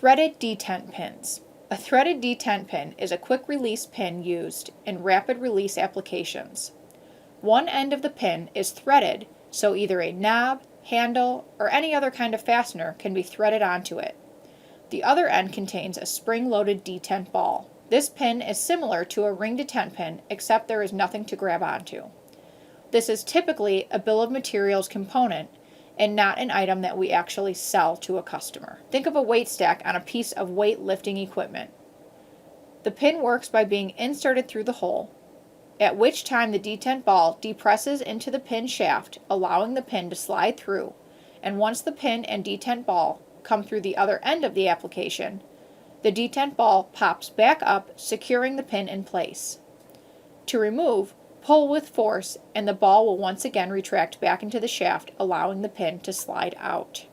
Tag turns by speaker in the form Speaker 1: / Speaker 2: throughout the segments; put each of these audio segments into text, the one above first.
Speaker 1: Threaded detent pins. A threaded detent pin is a quick release pin used in rapid release applications. One end of the pin is threaded, so either a knob, handle, or any other kind of fastener can be threaded onto it. The other end contains a spring-loaded detent ball. This pin is similar to a ring detent pin, except there is nothing to grab onto. This is typically a bill of materials component and not an item that we actually sell to a customer. Think of a weight stack on a piece of weightlifting equipment. The pin works by being inserted through the hole, at which time the detent ball depresses into the pin shaft, allowing the pin to slide through, and once the pin and detent ball come through the other end of the application, the detent ball pops back up, securing the pin in place. To remove, pull with force and the ball will once again retract back into the shaft, allowing the pin to slide out.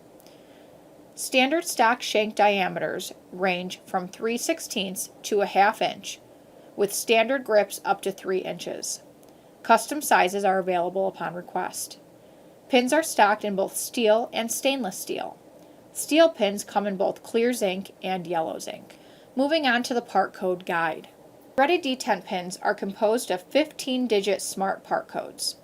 Speaker 1: Standard stock shank diameters range from 3/16 to a ½ inch, with standard grips up to 3 inches. Custom sizes are available upon request. Pins are stocked in both steel and stainless steel. Steel pins come in both clear zinc and yellow zinc. Moving on to the part code guide. Threaded detent pins are composed of 15-digit smart part codes.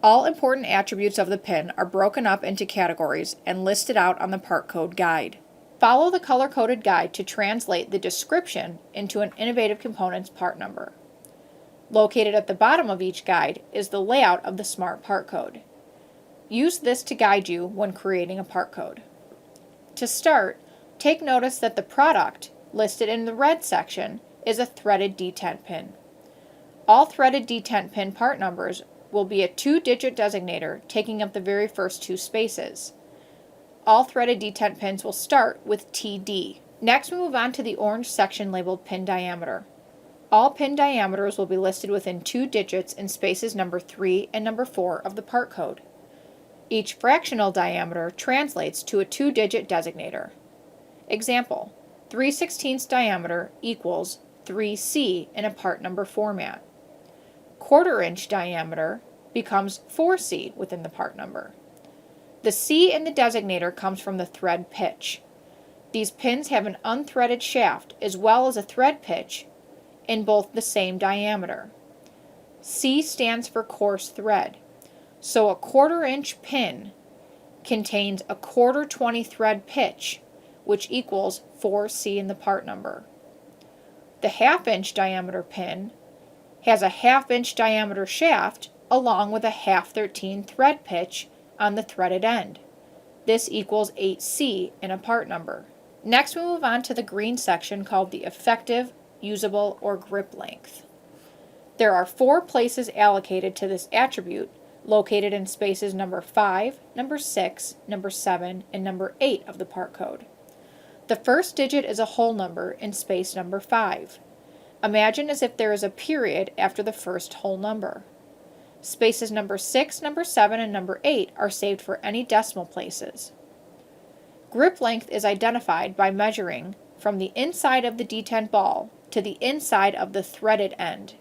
Speaker 1: All important attributes of the pin are broken up into categories and listed out on the part code guide. Follow the color-coded guide to translate the description into an innovative component's part number. Located at the bottom of each guide is the layout of the smart part code. Use this to guide you when creating a part code. To start, take notice that the product listed in the red section is a threaded detent pin. All threaded detent pin part numbers will be a 2-digit designator taking up the very first 2 spaces. All threaded detent pins will start with TD. Next we move on to the orange section labeled pin diameter. All pin diameters will be listed within 2 digits in spaces number 3 and number 4 of the part code. Each fractional diameter translates to a 2-digit designator. Example, 3/16 diameter equals 3C in a part number format. 1/4 inch diameter becomes 4C within the part number. The C in the designator comes from the thread pitch. These pins have an unthreaded shaft as well as a thread pitch in both the same diameter. C stands for coarse thread, so a 1/4 inch pin contains a 1/4 thread pitch, which equals 4C in the part number. The 1/2 inch diameter pin has a 1/2 inch diameter shaft along with a 1/2 thread pitch on the threaded end. This equals 8C in a part number. Next we move on to the green section called the effective, usable, or grip length. There are 4 places allocated to this attribute, located in spaces number 5, number 6, number 7, and number 8 of the part code. The first digit is a whole number in space number 5. Imagine as if there is a period after the first whole number. Spaces number 6, number 7, and number 8 are saved for any decimal places. Grip length is identified by measuring from the inside of the detent ball to the inside of the threaded end.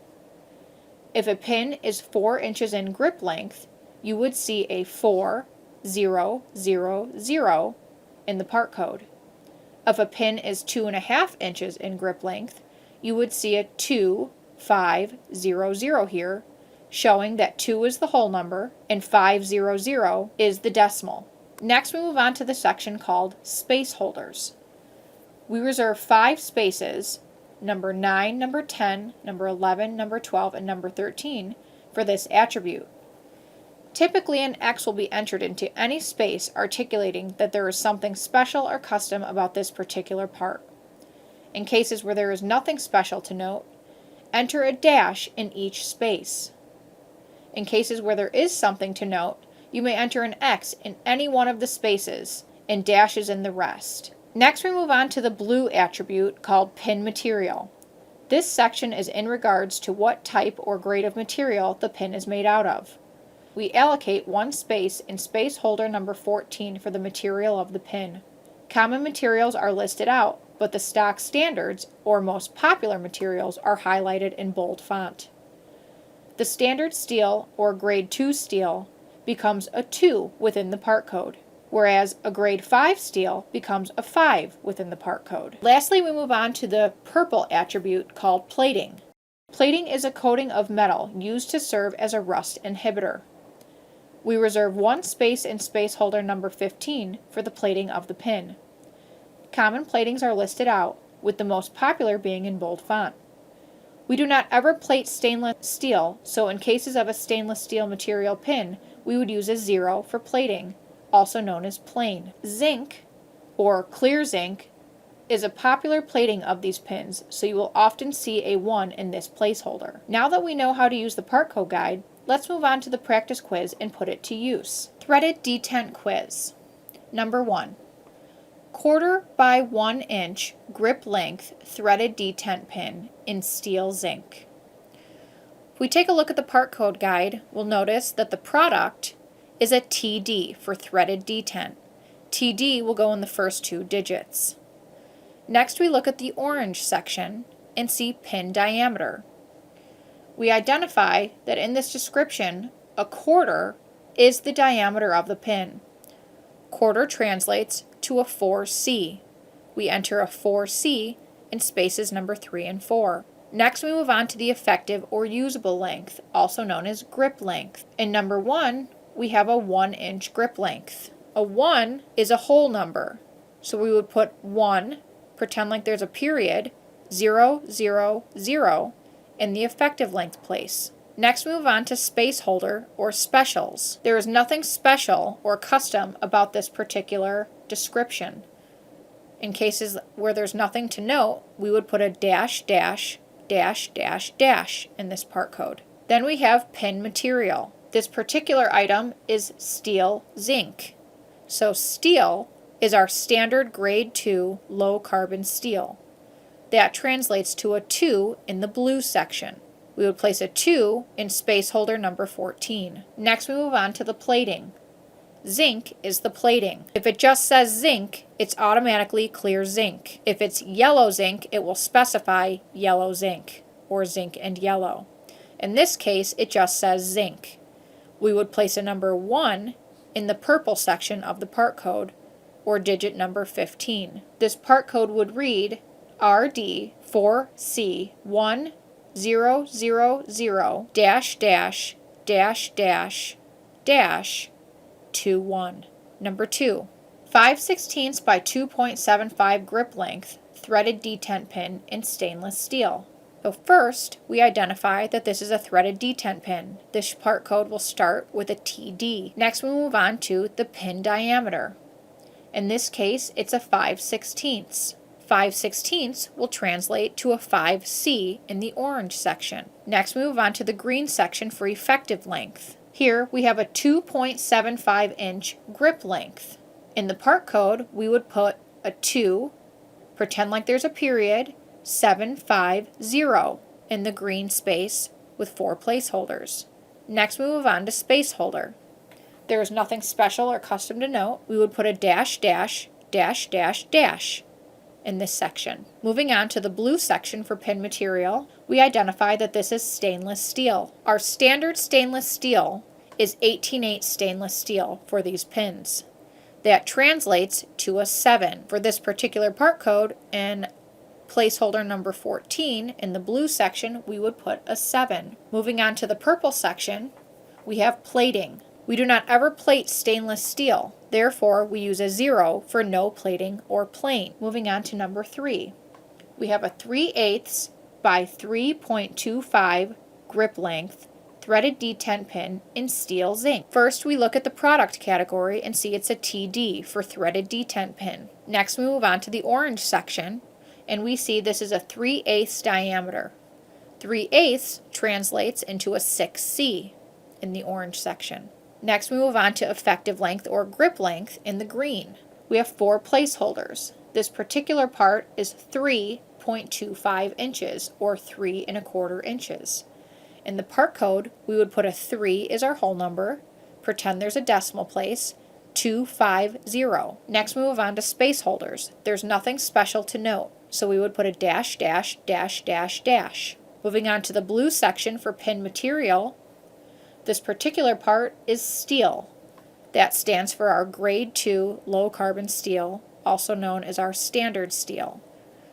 Speaker 1: If a pin is 4 inches in grip length, you would see a 4,0,0,0 in the part code. If a pin is 2.5 inches in grip length, you would see a 2,5,0,0 here, showing that 2 is the whole number and 5,0,0 is the decimal. Next we move on to the section called space holders. We reserve 5 spaces, number 9, number 10, number 11, number 12, and number 13, for this attribute. Typically an X will be entered into any space articulating that there is something special or custom about this particular part. In cases where there is nothing special to note, enter a dash in each space. In cases where there is something to note, you may enter an X in any one of the spaces and dashes in the rest. Next we move on to the blue attribute called pin material. This section is in regards to what type or grade of material the pin is made out of. We allocate 1 space in space holder number 14 for the material of the pin. Common materials are listed out, but the stock standards, or most popular materials, are highlighted in bold font. The standard steel, or grade 2 steel, becomes a 2 within the part code. whereas a grade 5 steel becomes a 5 within the part code. Lastly, we move on to the purple attribute called plating. Plating is a coating of metal used to serve as a rust inhibitor. We reserve one space in space holder number 15 for the plating of the pin. Common platings are listed out, with the most popular being in bold font. We do not ever plate stainless steel, so in cases of a stainless steel material pin, we would use a 0 for plating, also known as plain. Zinc, or clear zinc, is a popular plating of these pins, so you will often see a 1 in this placeholder. Now that we know how to use the part code guide, let's move on to the practice quiz and put it to use. Threaded detent quiz. Number 1. 1/4 by 1 inch grip length threaded detent pin in steel zinc. If we take a look at the part code guide, we'll notice that the product is a TD for threaded detent. TD will go in the first 2 digits. Next, we look at the orange section and see pin diameter. We identify that in this description, a 1/4 is the diameter of the pin. 1/4 translates to a 4C. We enter a 4C in spaces number 3 and 4. Next, we move on to the effective or usable length, also known as grip length. In number 1, we have a 1 inch grip length. A 1 is a whole number, so we would put 1, pretend like there's a period, 0, 0, 0 in the effective length place. Next, we move on to space holder or specials. There is nothing special or custom about this particular description. In cases where there's nothing to note, we would put a dash, dash, dash, dash, dash in this part code. Then we have pin material. This particular item is steel zinc. So steel is our standard grade 2 low carbon steel. That translates to a 2 in the blue section. We would place a 2 in space holder number 14. Next, we move on to the plating. Zinc is the plating. If it just says zinc, it's automatically clear zinc. If it's yellow zinc, it will specify yellow zinc or zinc and yellow. In this case, it just says zinc. We would place a number 1 in the purple section of the part code or digit number 15. This part code would read RD4C1000 dash dash dash dash dash 21. Number 2. 5/16 by 2.75 grip length threaded detent pin in stainless steel. So first, we identify that this is a threaded detent pin. This part code will start with a TD. Next, we move on to the pin diameter. In this case, it's a 5/16. 5/16 will translate to a 5C in the orange section. Next, we move on to the green section for effective length. Here, we have a 2.75 inch grip length. In the part code, we would put a 2, pretend like there's a period, 750 in the green space with 4 placeholders. Next, we move on to space holder. There is nothing special or custom to note. We would put a dash dash dash dash dash in this section. Moving on to the blue section for pin material, we identify that this is stainless steel. Our standard stainless steel is 18/8 stainless steel for these pins. That translates to a 7. For this particular part code and placeholder number 14 in the blue section, we would put a 7. Moving on to the purple section, we have plating. We do not ever plate stainless steel. Therefore, we use a 0 for no plating or plain. Moving on to number 3. We have a 3/8 by 3.25 grip length threaded detent pin in steel zinc. First, we look at the product category and see it's a TD for threaded detent pin. Next, we move on to the orange section and we see this is a 3/8 diameter. 3/8 translates into a 6C in the orange section. Next, we move on to effective length or grip length in the green. We have 4 placeholders. This particular part is 3.25 inches or 3 1/4 inches. In the part code, we would put a 3 is our whole number, pretend there's a decimal place, 250. Next, we move on to space holders. There's nothing special to note, so we would put a dash dash dash dash dash. Moving on to the blue section for pin material, this particular part is steel. That stands for our grade 2 low carbon steel, also known as our standard steel.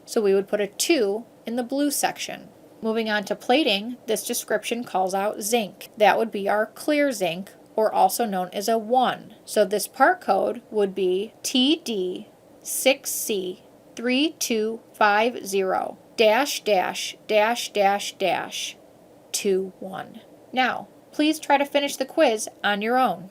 Speaker 1: So we would put a 2 in the blue section. Moving on to plating, this description calls out zinc. That would be our clear zinc, or also known as a 1. So this part code would be TD6C3250-21. Now, please try to finish the quiz on your own.